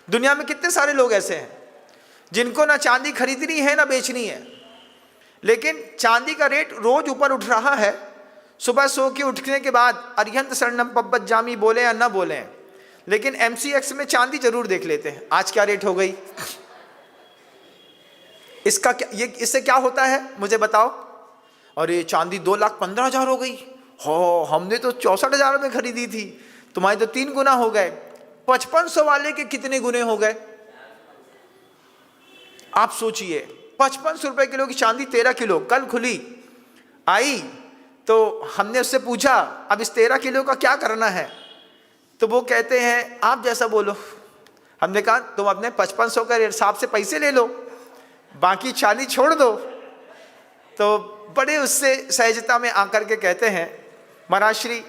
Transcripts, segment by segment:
दुनिया में कितने सारे लोग ऐसे हैं जिनको ना चांदी खरीदनी है ना बेचनी है, लेकिन चांदी का रेट रोज ऊपर उठ रहा है। सुबह सो के उठने के बाद अरिहंत शरणम पब्बत जामी बोले या ना बोले, लेकिन MCX में चांदी जरूर देख लेते हैं आज क्या रेट हो गई। इसका क्या, ये इससे क्या होता है मुझे बताओ। और ये चांदी 2,15,000 हो गई, हो हमने तो 64,000 में खरीदी थी, तुम्हारे तो 3 गुना हो गए। 5500 वाले के कितने गुने हो गए आप सोचिए। 5500 रुपए किलो की चांदी 13 किलो कल खुली आई, तो हमने उससे पूछा अब इस 13 किलो का क्या करना है, तो वो कहते हैं आप जैसा बोलो। हमने कहा तुम अपने 5500 के हिसाब से पैसे ले लो, बाकी 40 छोड़ दो। तो बड़े उससे सहजता में आकर के कहते हैं महाराज श्री,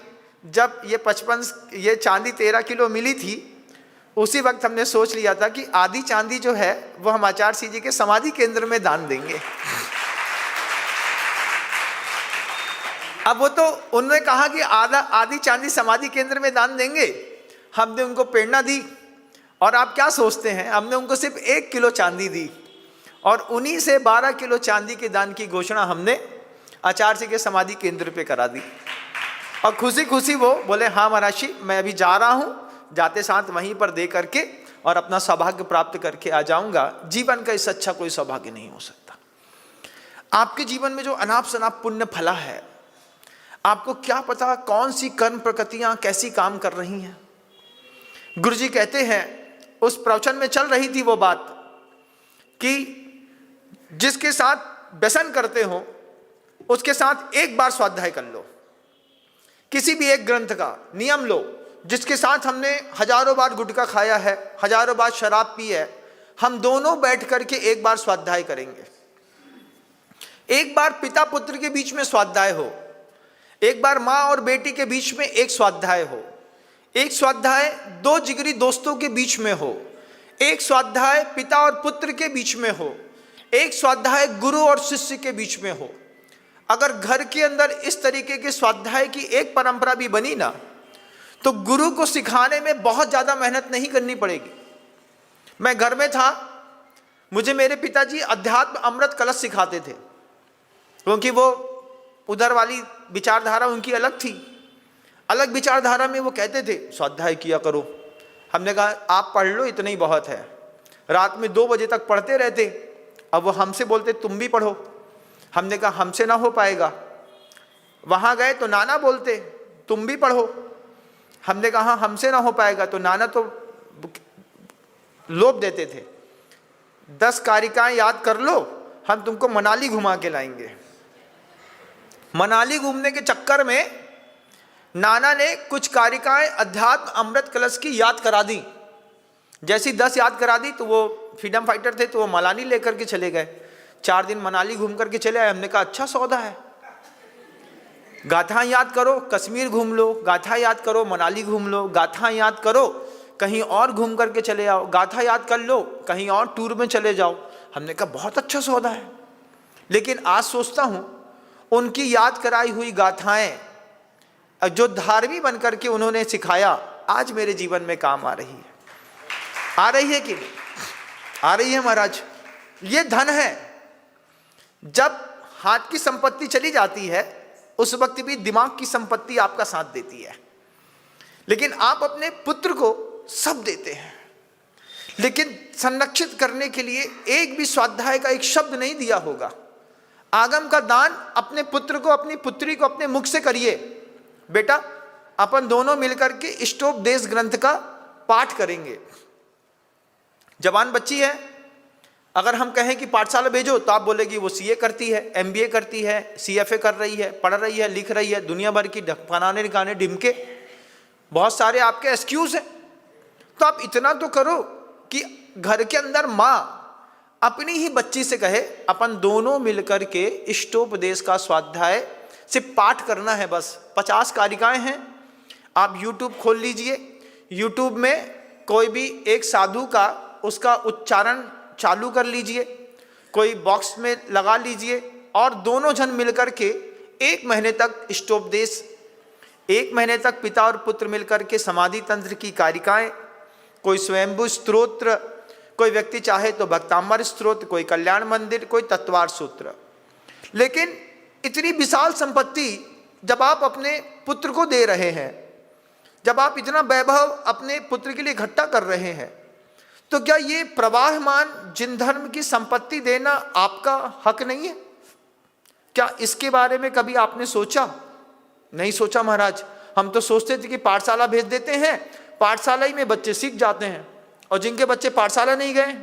जब ये चांदी 13 किलो मिली थी, उसी वक्त हमने सोच लिया था कि आधी चांदी जो है वो हम आचार्य सिंह जी के समाधि केंद्र में दान देंगे। अब वो तो उन्होंने कहा कि आधी चांदी समाधि केंद्र में दान देंगे, हमने उनको प्रेरणा दी। और आप क्या सोचते हैं, हमने उनको सिर्फ 1 किलो चांदी दी और उन्हीं से 12 किलो चांदी के दान की घोषणा हमने आचार्य सिंह के समाधि केंद्र पे करा दी। और खुशी खुशी वो बोले हाँ महाराज जी मैं अभी जा रहा हूँ, जाते साथ वहीं पर दे करके और अपना सौभाग्य प्राप्त करके आ जाऊंगा। जीवन का इससे अच्छा कोई सौभाग्य नहीं हो सकता। आपके जीवन में जो अनाप शनाप पुण्य फला है, आपको क्या पता कौन सी कर्म प्रकृतियां कैसी काम कर रही हैं। गुरुजी कहते हैं, उस प्रवचन में चल रही थी वो बात कि जिसके साथ व्यसन करते हो उसके साथ एक बार स्वाध्याय कर लो, किसी भी एक ग्रंथ का नियम लो। जिसके साथ हमने हजारों बार गुटखा खाया है, हजारों बार शराब पी है, हम दोनों बैठ करके एक बार स्वाध्याय करेंगे। एक बार पिता पुत्र के बीच में स्वाध्याय हो, एक बार माँ और बेटी के बीच में एक स्वाध्याय हो, एक स्वाध्याय 2 जिगरी दोस्तों के बीच में हो, एक स्वाध्याय पिता और पुत्र के बीच में हो, एक स्वाध्याय गुरु और शिष्य के बीच में हो। अगर घर के अंदर इस तरीके के स्वाध्याय की एक परंपरा भी बनी ना, तो गुरु को सिखाने में बहुत ज्यादा मेहनत नहीं करनी पड़ेगी। मैं घर में था, मुझे मेरे पिताजी अध्यात्म अमृत कलश सिखाते थे, क्योंकि वो उधर वाली विचारधारा उनकी अलग थी। अलग विचारधारा में वो कहते थे स्वाध्याय किया करो। हमने कहा आप पढ़ लो, इतना ही बहुत है। रात में 2 बजे तक पढ़ते रहते। अब वो हमसे बोलते तुम भी पढ़ो। हमने कहा हमसे ना हो पाएगा। वहां गए तो नाना बोलते तुम भी पढ़ो। हमने कहा हमसे ना हो पाएगा, तो नाना तो लोभ देते थे, 10 कारिकाएं याद कर लो, हम तुमको मनाली घुमा के लाएंगे। मनाली घूमने के चक्कर में नाना ने कुछ कारिकाएं अध्यात्म अमृत कलश की याद करा दी। जैसी 10 याद करा दी तो वो फ्रीडम फाइटर थे, तो वो मनाली लेकर के चले गए। 4 दिन मनाली घूम करके चले आए। हमने कहा अच्छा सौदा है। गाथा याद करो, कश्मीर घूम लो, गाथा याद करो, मनाली घूम लो, गाथा याद करो, कहीं और घूम करके चले आओ, गाथा याद कर लो, कहीं और टूर में चले जाओ। हमने कहा बहुत अच्छा सौदा है। लेकिन आज सोचता हूं उनकी याद कराई हुई गाथाएं जो धार्मिक बन करके उन्होंने सिखाया, आज मेरे जीवन में काम आ रही है। आ रही है कि नहीं? आ रही है महाराज। ये धन है। जब हाथ की संपत्ति चली जाती है उस वक्त भी दिमाग की संपत्ति आपका साथ देती है। लेकिन आप अपने पुत्र को सब देते हैं, लेकिन संरक्षित करने के लिए एक भी स्वाध्याय का एक शब्द नहीं दिया होगा। आगम का दान अपने पुत्र को, अपनी पुत्री को अपने मुख से करिए। बेटा अपन दोनों मिलकर के इष्टोपदेश ग्रंथ का पाठ करेंगे। जवान बच्ची है, अगर हम कहें कि पाठशाला भेजो तो आप बोलेगी वो सीए करती है, एमबीए करती है, सीएफए कर रही है, पढ़ रही है, लिख रही है, दुनिया भर की फलाने गाने ढिमके, बहुत सारे आपके एक्सक्यूज हैं। तो आप इतना तो करो कि घर के अंदर माँ अपनी ही बच्ची से कहे अपन दोनों मिलकर के इष्टोपदेश का स्वाध्याय सिर्फ पाठ करना है। बस 50 कारिकाएं हैं। आप यूट्यूब खोल लीजिए, यूट्यूब में कोई भी एक साधु का उसका उच्चारण चालू कर लीजिए, कोई बॉक्स में लगा लीजिए और दोनों जन मिलकर के 1 महीने तक इष्टोपदेश, 1 महीने तक पिता और पुत्र मिलकर के समाधि तंत्र की कारिकाएं कोई स्वयंभू स्तोत्र, कोई व्यक्ति चाहे तो भक्तामर स्तोत्र, कोई कल्याण मंदिर, कोई तत्वार सूत्र। लेकिन इतनी विशाल संपत्ति जब आप अपने पुत्र को दे रहे हैं, जब आप इतना वैभव अपने पुत्र के लिए इकट्ठा कर रहे हैं, तो क्या ये प्रवाहमान जिन धर्म की संपत्ति देना आपका हक नहीं है? क्या इसके बारे में कभी आपने सोचा? नहीं सोचा महाराज। हम तो सोचते थे कि पाठशाला भेज देते हैं, पाठशाला ही में बच्चे सीख जाते हैं, और जिनके बच्चे पाठशाला नहीं गए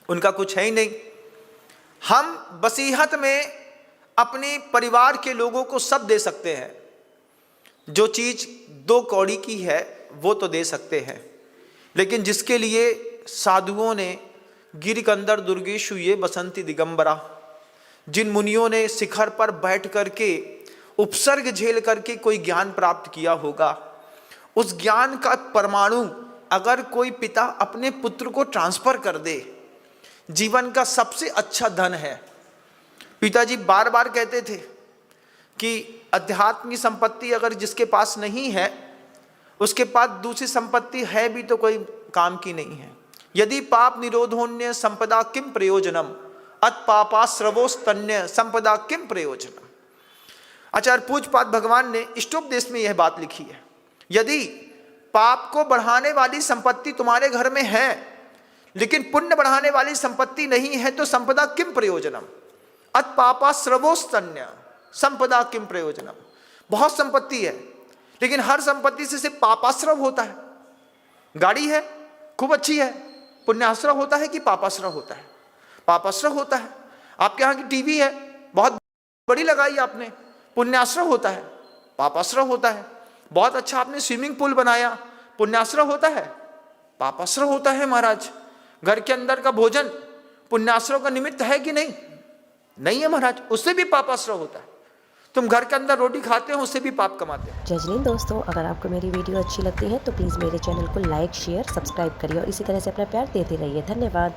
उनका कुछ है ही नहीं। हम वसीयत में अपने परिवार के लोगों को सब दे सकते हैं, जो चीज 2 कौड़ी की है वो तो दे सकते हैं, लेकिन जिसके लिए साधुओं ने गिरिकंदर दुर्गेशु ये बसंती दिगंबरा, जिन मुनियों ने शिखर पर बैठ करके उपसर्ग झेल करके कोई ज्ञान प्राप्त किया होगा, उस ज्ञान का परमाणु अगर कोई पिता अपने पुत्र को ट्रांसफर कर दे, जीवन का सबसे अच्छा धन है। पिताजी बार बार कहते थे कि अध्यात्म की संपत्ति अगर जिसके पास नहीं है, उसके पास दूसरी संपत्ति है भी तो कोई काम की नहीं है। यदि पाप निरोधोन्य संपदा किम प्रयोजनम, अत पापाश्रवोस्तन्य संपदा किम प्रयोजनम। आचार्य पूज्यपाद भगवान ने इष्टोपदेश में यह बात लिखी है, यदि पाप को बढ़ाने वाली संपत्ति तुम्हारे घर में है लेकिन पुण्य बढ़ाने वाली संपत्ति नहीं है, तो संपदा किम प्रयोजनम, अत पापाश्रवोस्तन्य संपदा किम प्रयोजनम। बहुत संपत्ति है लेकिन हर संपत्ति से सिर्फ पापाश्रव होता है। गाड़ी है खूब अच्छी है, पुण्याश्रव होता है कि पापाश्रव होता है? पापाश्रव होता है। आपके यहाँ की टीवी है बहुत बड़ी लगाई आपने, पुण्याश्रव होता है, पापाश्रव होता है। बहुत अच्छा आपने स्विमिंग पूल बनाया, पुण्याश्रव होता है, पापाश्रव होता है महाराज। घर के अंदर का भोजन पुण्याश्रव का निमित्त है कि नहीं? नहीं है महाराज, उससे भी पापाश्रव होता है। तुम घर के अंदर रोटी खाते हो, उससे भी पाप कमाते हो। जय जैन दोस्तों, अगर आपको मेरी वीडियो अच्छी लगती है तो प्लीज़ मेरे चैनल को लाइक, शेयर, सब्सक्राइब करिए और इसी तरह से अपना प्यार देते रहिए। धन्यवाद।